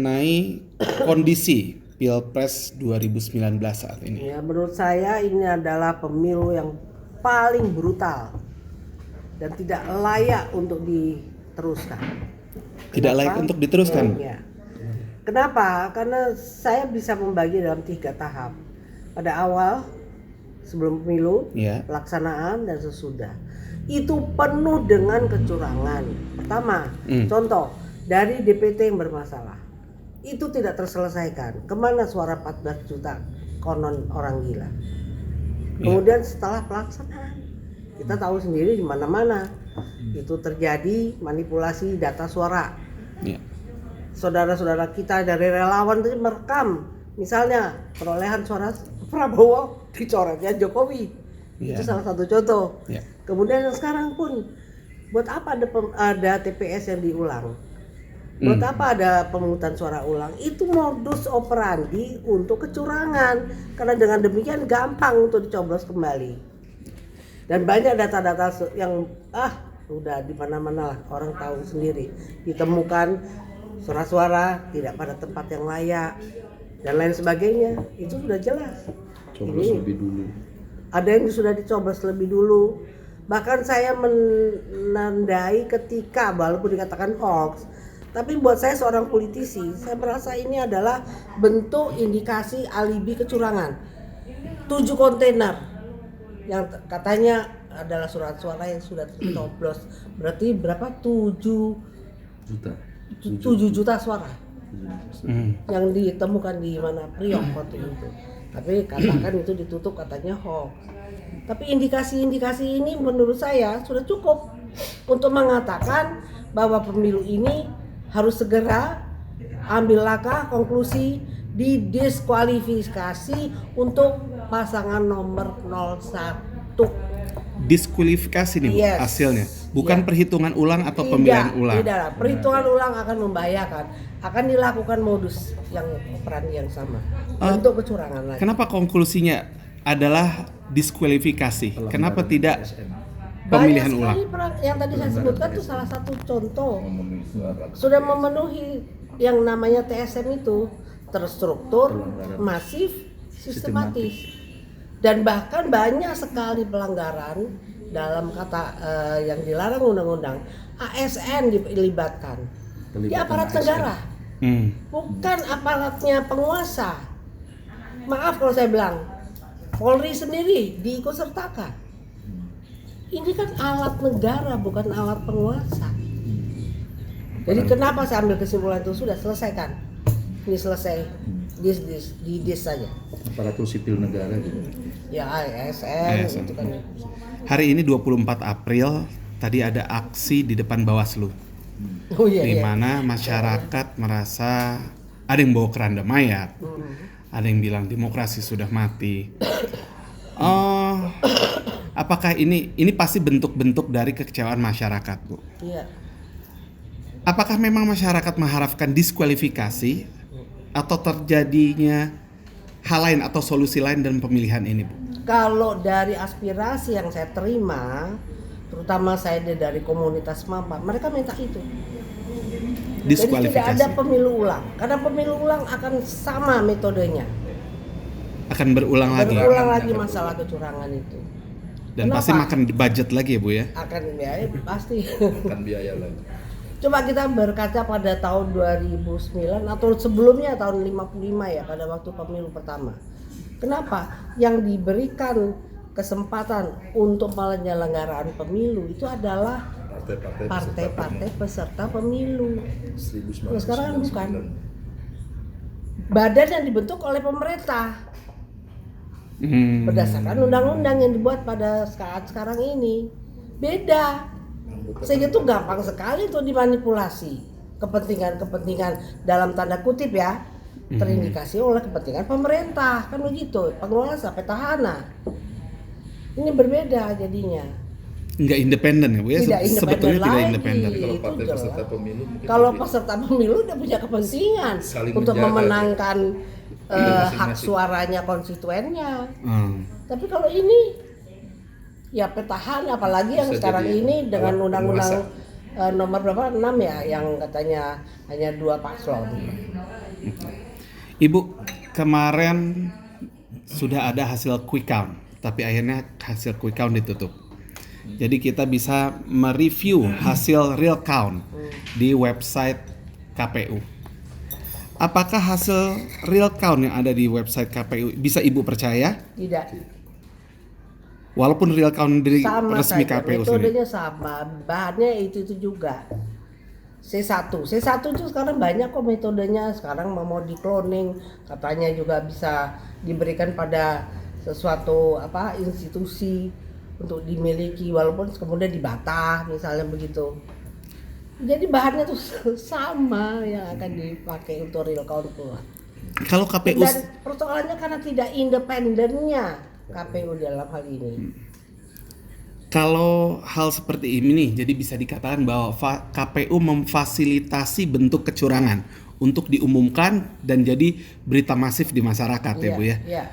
mengenai kondisi Pilpres 2019 saat ini. Ya, menurut saya ini adalah pemilu yang paling brutal dan tidak layak untuk diteruskan. Tidak layak untuk diteruskan? Ya. Kenapa? Karena saya bisa membagi dalam 3 tahap. Pada awal, sebelum pemilu, pelaksanaan, dan sesudah. Itu penuh dengan kecurangan. Pertama, contoh, dari DPT yang bermasalah. Itu tidak terselesaikan. Kemana suara 14 juta konon orang gila? Kemudian setelah pelaksanaan, kita tahu sendiri di mana-mana itu terjadi manipulasi data suara. Saudara-saudara kita dari relawan itu merekam, misalnya perolehan suara Prabowo dicoretnya Jokowi. Itu salah satu contoh. Kemudian yang sekarang pun, buat apa ada TPS yang diulang? Buat apa ada pemungutan suara ulang? Itu modus operandi untuk kecurangan. Karena dengan demikian gampang untuk dicoblos kembali. Dan banyak data-data yang udah di mana-mana lah, orang tahu sendiri. Ditemukan suara-suara tidak pada tempat yang layak dan lain sebagainya. Itu sudah jelas. Coblos lebih dulu. Ada yang sudah dicoblos lebih dulu. Bahkan saya menandai ketika walaupun dikatakan hoax, tapi buat saya seorang politisi, saya merasa ini adalah bentuk indikasi alibi kecurangan. 7 kontainer yang katanya adalah surat suara yang sudah tercoblos. Berarti berapa? 7 juta suara yang ditemukan di mana Priok waktu itu. Tapi katakan itu ditutup katanya hoax. Tapi indikasi-indikasi ini menurut saya sudah cukup untuk mengatakan bahwa pemilu ini harus segera ambil langkah konklusi didiskualifikasi untuk pasangan nomor 01. Diskualifikasi nih Bu, hasilnya, bukan perhitungan ulang atau pemilihan ulang. Tidak, perhitungan ulang akan membahayakan. Akan dilakukan modus yang operandi yang sama untuk kecurangan lagi. Kenapa konklusinya adalah diskualifikasi? Kenapa tidak pemilihan ulang? Yang tadi saya sebutkan itu salah satu contoh. Sudah memenuhi yang namanya TSM itu, terstruktur, masif, sistematis. Dan bahkan banyak sekali pelanggaran dalam kata yang dilarang undang-undang. ASN dilibatkan di aparat negara, bukan aparatnya penguasa. Maaf kalau saya bilang, Polri sendiri diikutsertakan. Ini kan alat negara, bukan alat penguasa. Jadi kenapa saya ambil kesimpulan itu? Sudah selesaikan. Ini selesai. Di saja. Aparatur sipil negara gitu. Ya ASN. Itu kan. Hari ini 24 April tadi ada aksi di depan Bawaslu. Di mana masyarakat merasa ada yang bawa keranda mayat. Ada yang bilang demokrasi sudah mati. Apakah ini pasti bentuk-bentuk dari kekecewaan masyarakat, Bu? Iya. Apakah memang masyarakat mengharapkan diskualifikasi atau terjadinya hal lain atau solusi lain dalam pemilihan ini, Bu? Kalau dari aspirasi yang saya terima, terutama saya dari komunitas MAPA, mereka minta itu. Jadi tidak ada pemilu ulang, karena pemilu ulang akan sama metodenya. Akan berulang lagi masalah kecurangan itu. Dan kenapa? Pasti makan budget lagi ya Bu ya? Akan biaya pasti. Akan biaya lagi. Coba kita berkaca pada tahun 2009 atau sebelumnya tahun 55 ya, pada waktu pemilu pertama. Kenapa? Yang diberikan kesempatan untuk penyelenggaraan pemilu itu adalah partai-partai peserta pemilu. Nah, sekarang bukan. Badan yang dibentuk oleh pemerintah berdasarkan undang-undang yang dibuat pada saat sekarang ini beda, sehingga itu gampang sekali untuk dimanipulasi kepentingan dalam tanda kutip ya, terindikasi oleh kepentingan pemerintah, kan begitu, penguasa, petahana. Ini berbeda jadinya. Nggak independen ya Bu ya? Sebetulnya tidak independen. Kalau partai peserta pemilu, kalau peserta pemilu udah punya kepentingan untuk memenangkan hak suaranya konstituennya. Tapi kalau ini ya petahana, apalagi yang sekarang ini dengan undang-undang nomor berapa 6 ya yang katanya hanya 2 paslon. Ibu, kemarin sudah ada hasil quick count, tapi akhirnya hasil quick count ditutup. Jadi kita bisa mereview hasil real count di website KPU. Apakah hasil real count yang ada di website KPU bisa Ibu percaya? Tidak. Walaupun real count dari Sama resmi saja, KPU metodenya sendiri. sama, bahannya itu juga. C1 itu sekarang banyak kok metodenya. Sekarang mau di cloning, katanya juga bisa diberikan pada sesuatu institusi untuk dimiliki, walaupun kemudian dibantah misalnya begitu. Jadi bahannya tuh sama yang akan dipakai untuk real count keluar. Kalau KPU Dan persoalannya karena tidak independennya KPU dalam hal ini. Kalau hal seperti ini nih, jadi bisa dikatakan bahwa KPU memfasilitasi bentuk kecurangan untuk diumumkan dan jadi berita masif di masyarakat ya Bu ya. Iya.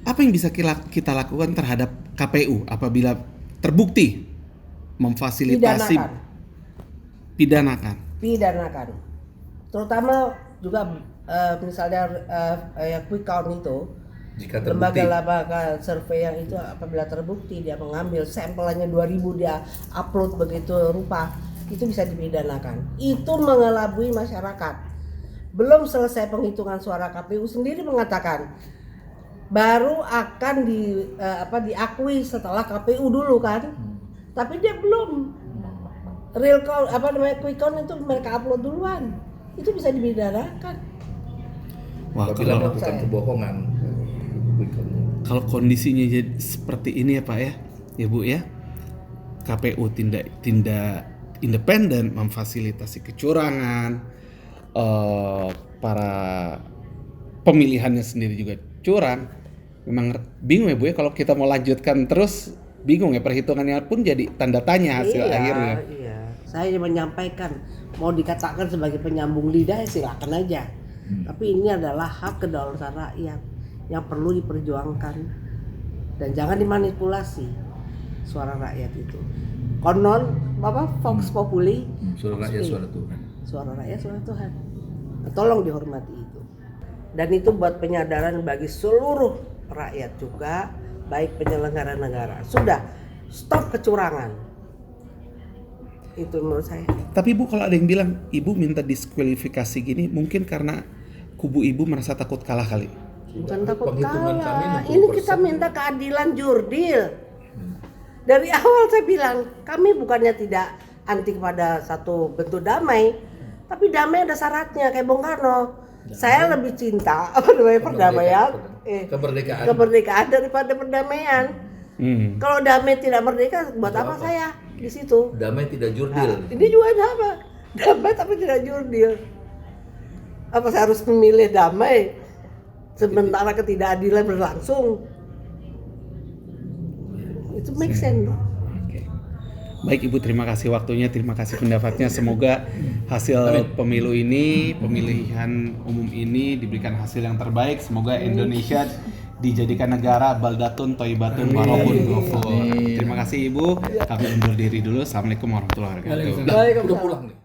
Apa yang bisa kita lakukan terhadap KPU apabila terbukti memfasilitasi pidanakan? Terutama juga misalnya quick count itu. Jika terbukti. Lembaga survei yang itu apabila terbukti dia mengambil sampelnya 2000 dia upload begitu rupa, itu bisa dipidanakan. Itu mengelabui masyarakat. Belum selesai penghitungan suara, KPU sendiri mengatakan baru akan diakui setelah KPU dulu kan. Tapi dia belum real count quick count itu mereka upload duluan. Itu bisa dipidanakan. Wah, apabila melakukan kebohongan. Kalau kondisinya jadi seperti ini ya Pak ya Bu ya, KPU tindak independen, memfasilitasi kecurangan, para pemilihannya sendiri juga curang. Memang bingung ya Bu ya, kalau kita mau lanjutkan terus bingung ya, perhitungannya pun jadi tanda tanya hasil akhirnya. Iya, saya menyampaikan, mau dikatakan sebagai penyambung lidah silakan aja. Tapi ini adalah hak kedaulatan rakyat yang perlu diperjuangkan dan jangan dimanipulasi suara rakyat itu. Konon Vox Populi, Suara rakyat suara Tuhan. Suara rakyat suara Tuhan. Tolong dihormati itu. Dan itu buat penyadaran bagi seluruh rakyat juga, baik penyelenggara negara. Sudah, stop kecurangan. Itu menurut saya. Tapi Ibu, kalau ada yang bilang Ibu minta diskualifikasi gini, mungkin karena kubu Ibu merasa takut kalah kali. Bukan takut Penghitungan kami kalah. 60%. Ini kita minta keadilan jurdil. Dari awal saya bilang, kami bukannya tidak anti kepada satu bentuk damai, tapi damai ada syaratnya kayak Bung Karno. Saya lebih cinta perdamaian, kemerdekaan daripada perdamaian. Kalau damai tidak merdeka, buat apa saya di situ? Damai tidak jurdil. Ini juga sama, damai tapi tidak jurdil. Apa saya harus memilih damai sementara ketidakadilan berlangsung? Itu make sense. Oke. Baik Ibu, terima kasih waktunya, terima kasih pendapatnya. Semoga hasil pemilu ini, pemilihan umum ini diberikan hasil yang terbaik. Semoga Indonesia dijadikan negara baldatun thayyibatun warahun ghafur. Terima kasih Ibu. Kami undur diri dulu. Assalamualaikum warahmatullahi wabarakatuh. Udah pulang nih.